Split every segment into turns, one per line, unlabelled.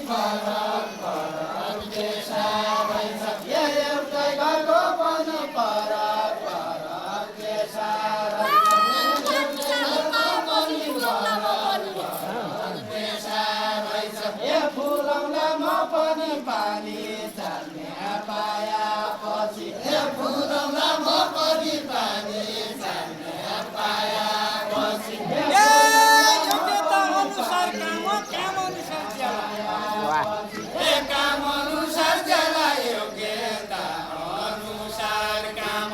फरक फरक पेशा रहेछ एउटै घरको पनि फरक फरक पेशा फुलाउला म पनि पानी चाल्ने पाया पछि फुलाउला म पनि पानी चाल्ने पाया पछि काम अनुसार जला योग्यता अनुसार काम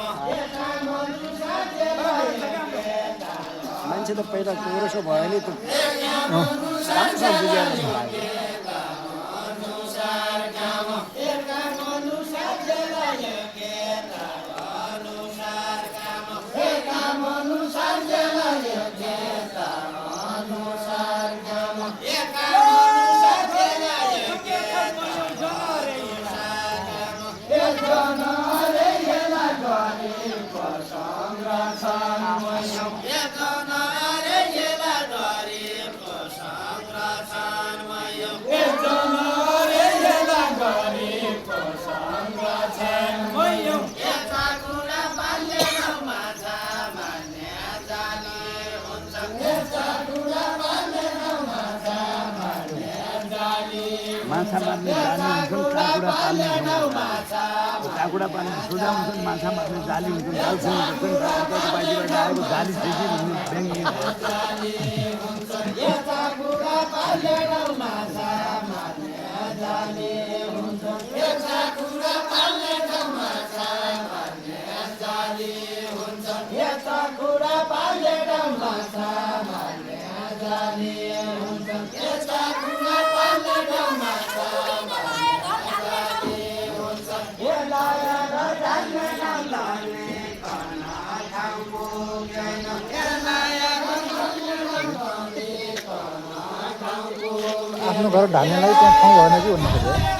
मान्छे त पहिला कोरसो भयो नि त राम्रोसँग बुझाएर माछा मार्ने जाली हुन्छन् काँकुरा पाल्ने काँकुरा पाल्ने सोझा हुन्छन् माछा मार्ने जाली हुन्छन् जालसँग हुन्छन् बाहिरबाट आएको जाली फेरि ब्याङ्गी आफ्नो घर ढाल्नेलाई त्यहाँ ठाउँ भएन कि भन्नु खोज्यो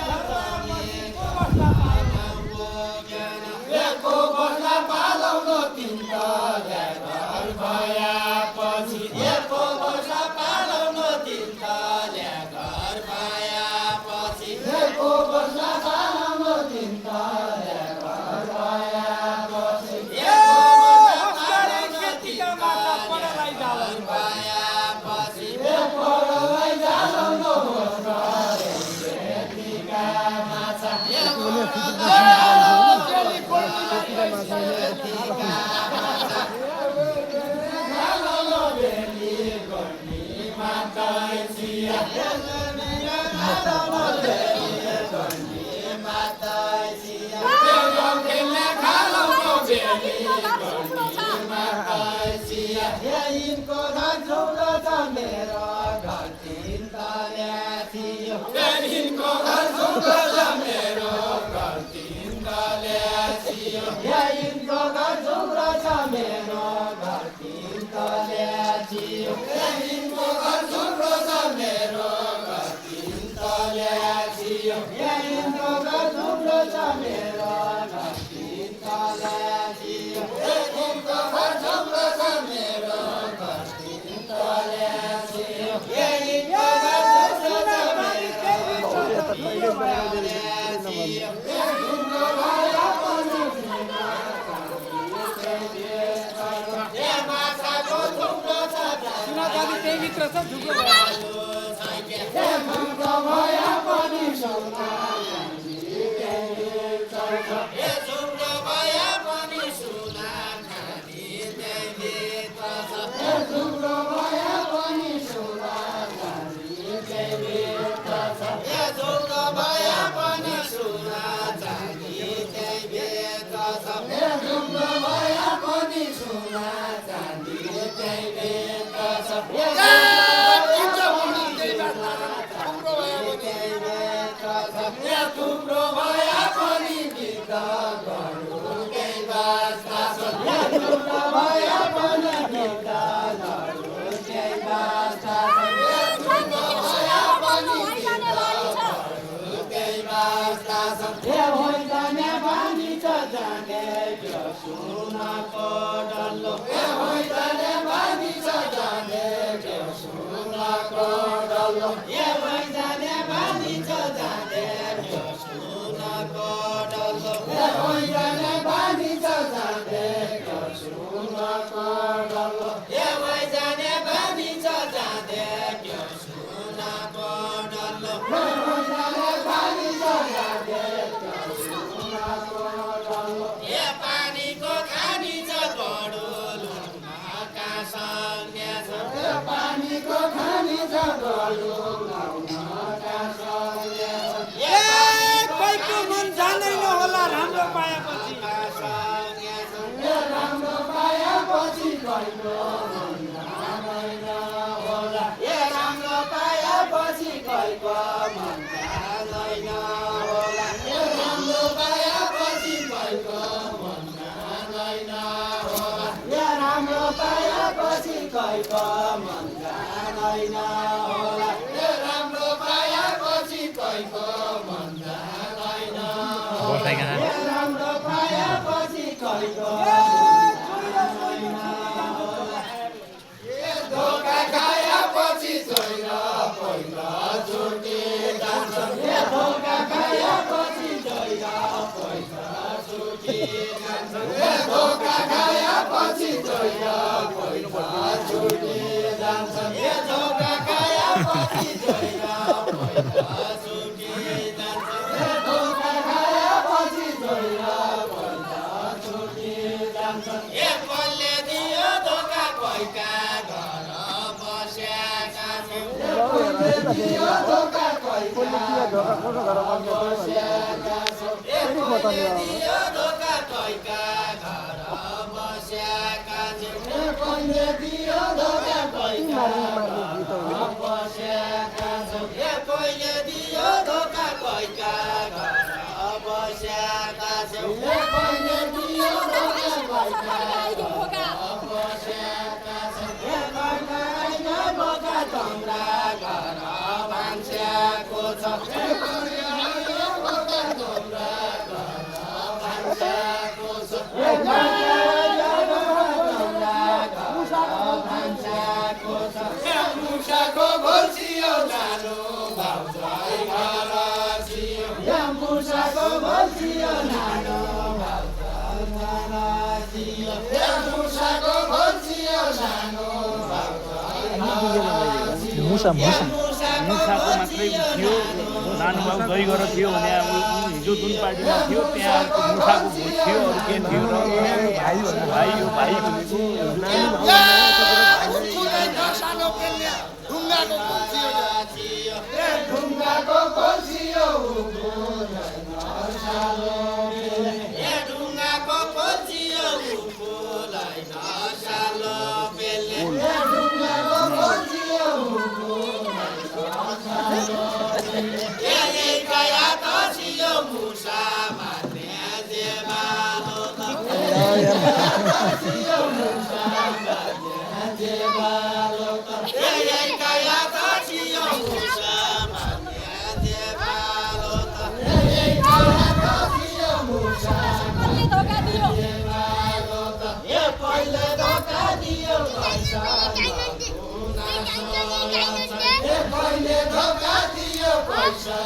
Yeah, कोहीको मन जान्दैन होला राम्रो पाएपछि राम्रो पाएपछि कोहीको मन जान्दैन होला राम्रो पाएपछि कोहीको मन जान्दैन होला राम्रो पाएपछि कोहीको मन जान्दैन होला राम्रो पाएपछि कोहीको मन जान्दैन होला राम्रो पाएपछि कोहीको मन जान्दैन राम्रो पाएपछि कोहीको धोका खाएपछि छोएर पहिला छुटी जान्छन् धोका खाएपछि छोएर पहिला छुटी जान्छन् धोका खाएपछि छोएर पहिला छुटी जान्छन् धोका खाएपछि छोएर पहिला छुटी जान्छन् धोका खाएपछि छोएर पहिला छुटी जान्छन् कसले दियो धोका कोहीका घर बसेका छन् दियो धोका कोहीका घर बसेका छन् दियो धोका कोहीका घर बसेका छन् कसले दियो धोका कोहीका घर बसेका छन् कसले दियो धोका कोहीका घर बसेका छन् कसले दियो धोका कोहीका बसेका छन् बोका तम्रा घर भान्स्याको छ बोका तम्रा घर भान्स्याको छ मुसाको भल्सियो नानो भाउजै घर सियो मुसाको भल्सियो नानो भाउजै घर सियो मुसाको भल्सियो नानो
मुसाको मात्रै थियो नानु बाबु गइ गरेर थियो भने अब हिजो जुन पार्टीमा थियो त्यहाँ मुसाको भोट थियो अरू के थियो र भाइ यो भाइ भनेको
ढुङ्गाको खोल्सियो ढुङ्गाको खोल्सियो फुलाई नसालो पेले ढुङ्गाको खोल्सियो गया तसियो मुसा माने जेबालो तसियो मुसा माने जेबालो गया तसियो मुसा माने जेबालो तसियो मुसा माने जेबालो ए पहिले धोका दियो पैसा ए पहिले धोका दियो पैसा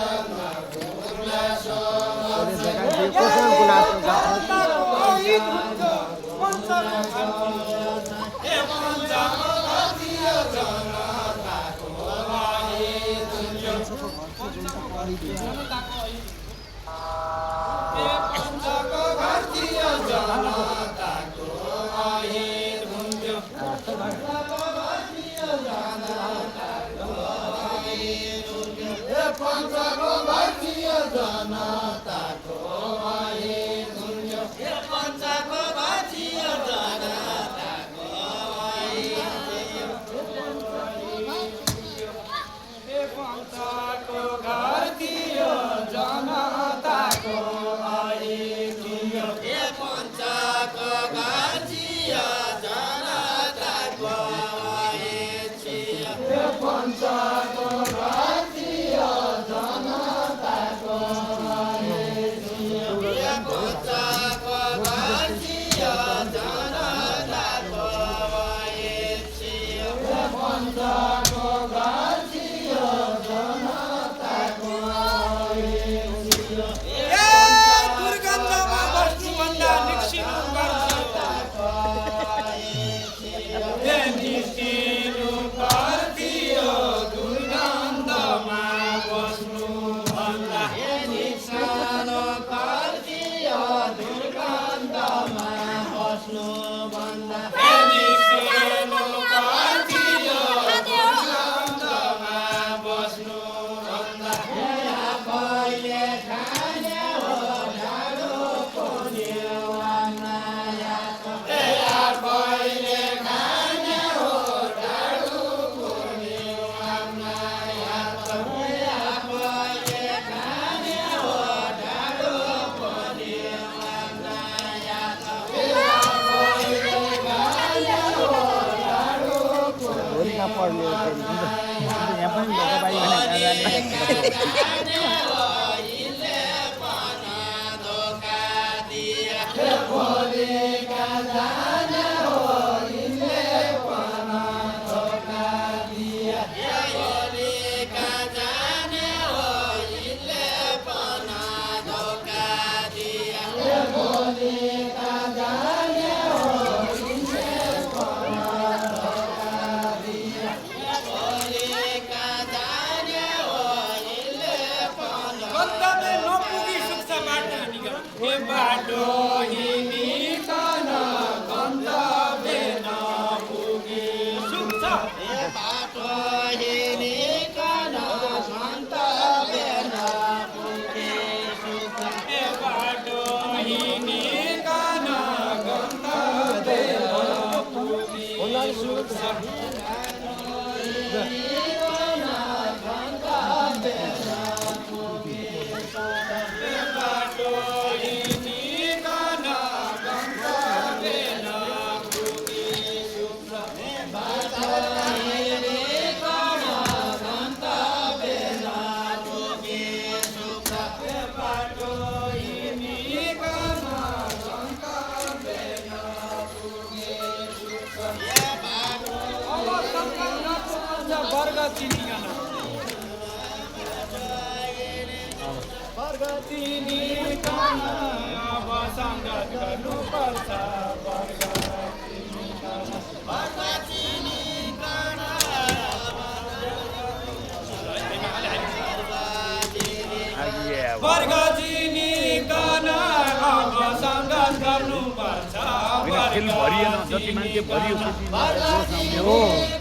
खेल भरिएन जति मान्छे भरियो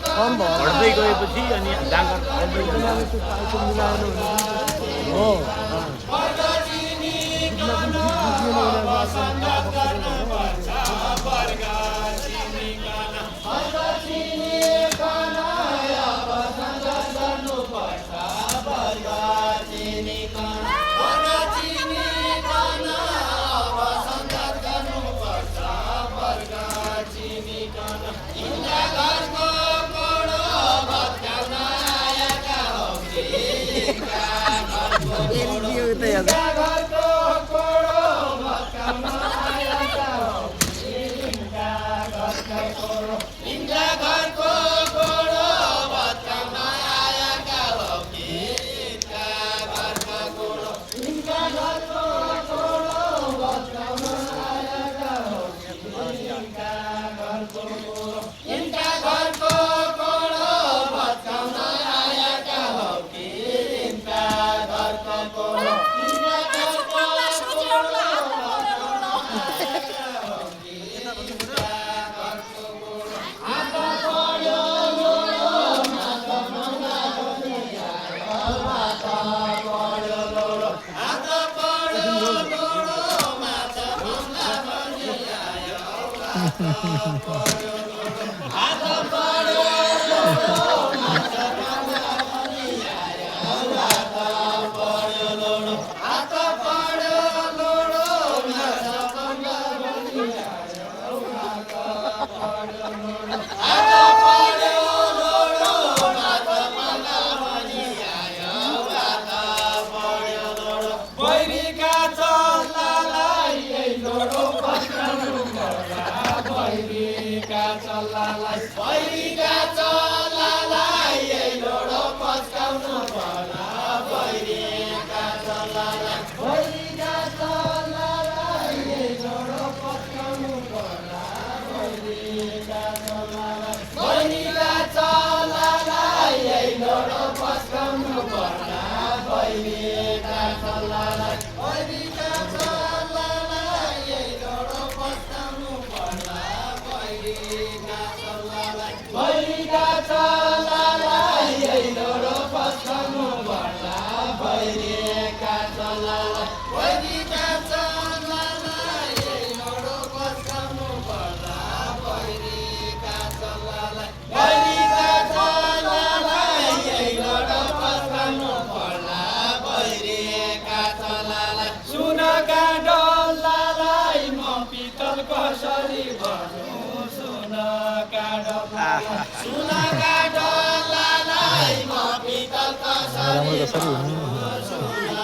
कम भयो
बढ्दै गएपछि अनि डाङ्गर
सुनका डल्लालाई म पितल कसरी
नराम्रो कसरी हुनु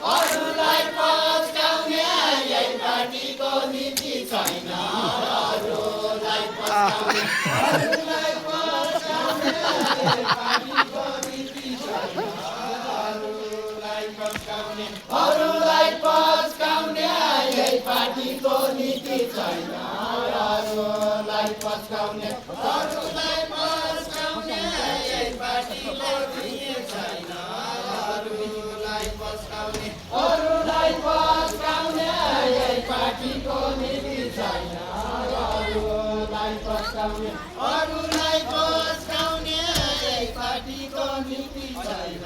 अरूलाई पस्काउने यही पार्टीको नीति छैन अरूलाई पस्काउने अरूलाई पस्काउने यही पार्टीको नीति छैन अरूलाई पस्काउने अरूलाई पस्काउने यही पार्टीको नीति छैन अरूलाई पस्काउने अरूलाई पस्काउने यही पार्टीको नीति छैन अरूलाई पस्काउने अरूलाई पस्काउने यही पार्टीको नीति छैन अरूलाई पस्काउने अरूलाई पस्काउने यही पार्टीको नीति छैन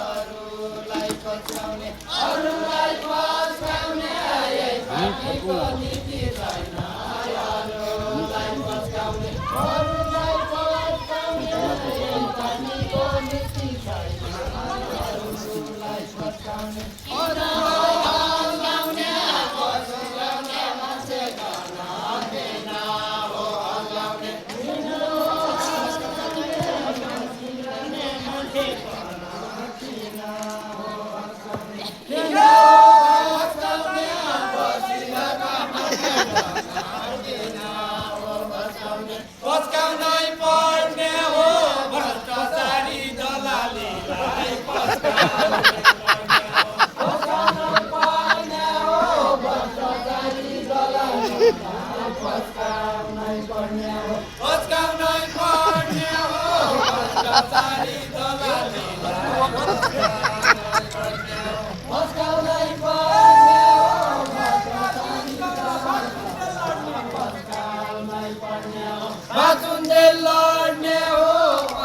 अरूलाई पस्काउने अरूलाई पस्काउने यही पार्टीको नीति छैन अरूलाई पस्काउने अरूलाई पस्काउने यही पार्टीको नीति छैन अरूलाई पस्काउने अरूलाई पस्काउने पस्काउने मान्छे गर्न दिन हो हल्लाउने दिन हो हल्लाउने मान्छे गर्न दिन हो हल्लाउने दिन हो हल्लाउने बसिरहेका मान्छे गर्न दिन हो हल्लाउने पस्काउनै पर्ने हो भ्रष्टाचारी दलालीलाई पस्काउनै पर्ने हो भ्रष्टाचारी दलालीलाई पस्काउनै पर्ने हो पस्काउनै पर्ने हो भ्रष्टाचारी दलालीलाई पस्काउनै पर्ने हो भ्रष्टाचारी दलालीलाई पस्काउनै पर्ने हो बाँचुन्जेल लड्ने हो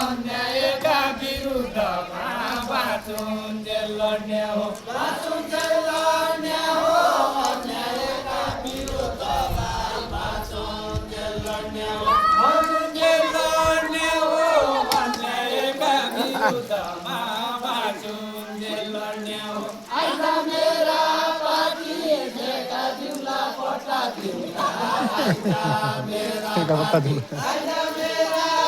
अन्यायका विरुद्धमा बाँचुन्जेल लड्ने हो बाँचुन्जेल लड्ने हो अन्यायका विरुद्धमा बाँचुन्जेल लड्ने हो बाँचुन्जेल लड्ने हो अन्यायका विरुद्धमा बाँचुन्जेल लड्ने हो आइज मेरा पार्टी ठेका दिउँला पट्टा दिउँला आइज मेरा पार्टी आइज मेरा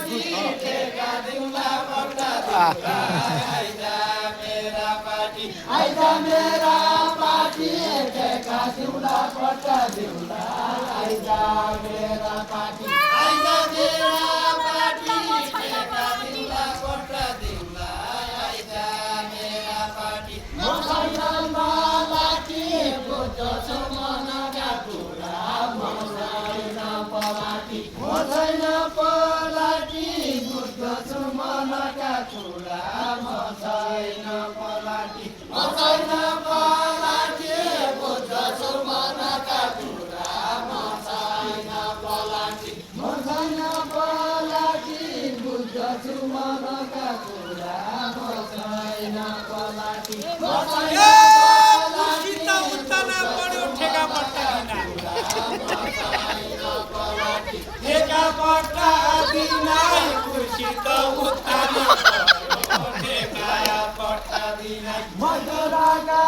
पार्टी ठेका दिउँला पट्टा दिउँला आइज मेरा पार्टी आइज मेरा पार्टी ठेका दिउँला पट्टा दिउँला आइज मेरा पार्टी आइज मेरा पार्टी ठेका दिउँला पट्टा दिउँला आइज मेरा पार्टी म छैन लाठी बुझ्दछु मनका कुरा म छैन पलाटी म छैन पलाटी बुझ्दछु मनका कुरा म छैन पलाटी म छैन पलाटी बुझ्दछु मनका कुरा म छैन पलाटी म छैन पलाटी बुझ्दछु मनका कुरा म छैन पलाटी म छैन ठेका पट्टा दिनाइ खुसी त उत्तानो ठेका पट्टा दिनाइ मधुराका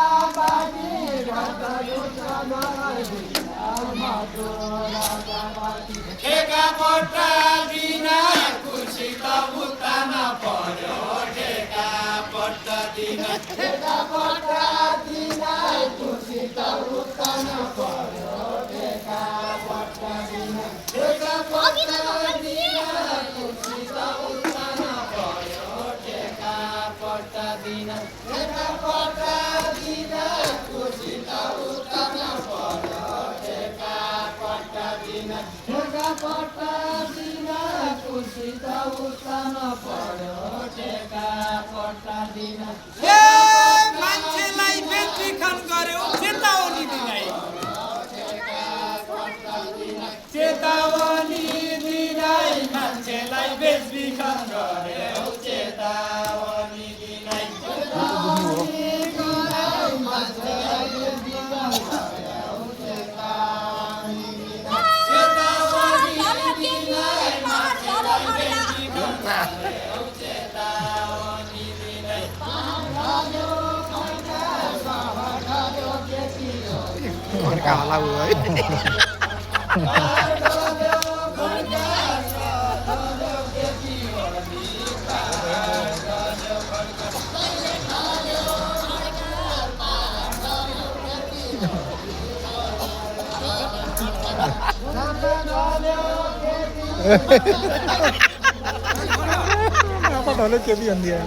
बाटी ठेका पट्टा दिनाइ खुसी त उत्तानो पर्यो ठेका पट्टा दिनाइ ठेका पट्टा दिनाइ खुसी त उत्तानो पर्यो ठेका पट्टा दिनाइ ठेका पट्टा दिनाइ खुसी त उत्तानो पर्यो ठेका पट्टा दिनाइ ठेका पट्टा दिनाइ खुसी त उत्तानो पर्यो ठेका पट्टा दिनाइ ठेका पट्टा दिनाइ खुसी त उत्तानो पर्यो ठेका पट्टा दिनाइ मान्छेलाई बेचबिखन गर्यो चेतावनी दिनाइ चेतावनी दिनाइ मान्छेलाई बेचबिखन गर्यो चेतावनी दिनाइ चेतावनी दिनाइ मान्छेलाई बेचबिखन गर्यो चेतावनी दिनाइ चेतावनी दिनाइ मान्छेलाई बेचबिखन गर्यो चेतावनी दिनाइ
का होला apa ढोले के भी होती है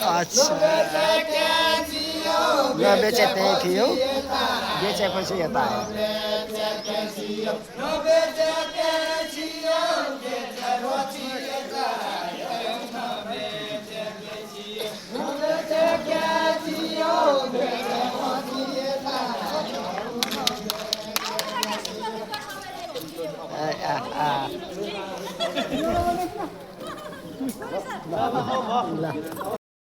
अच्छा बेचे त्यही थियो बेचेपछि यता आयो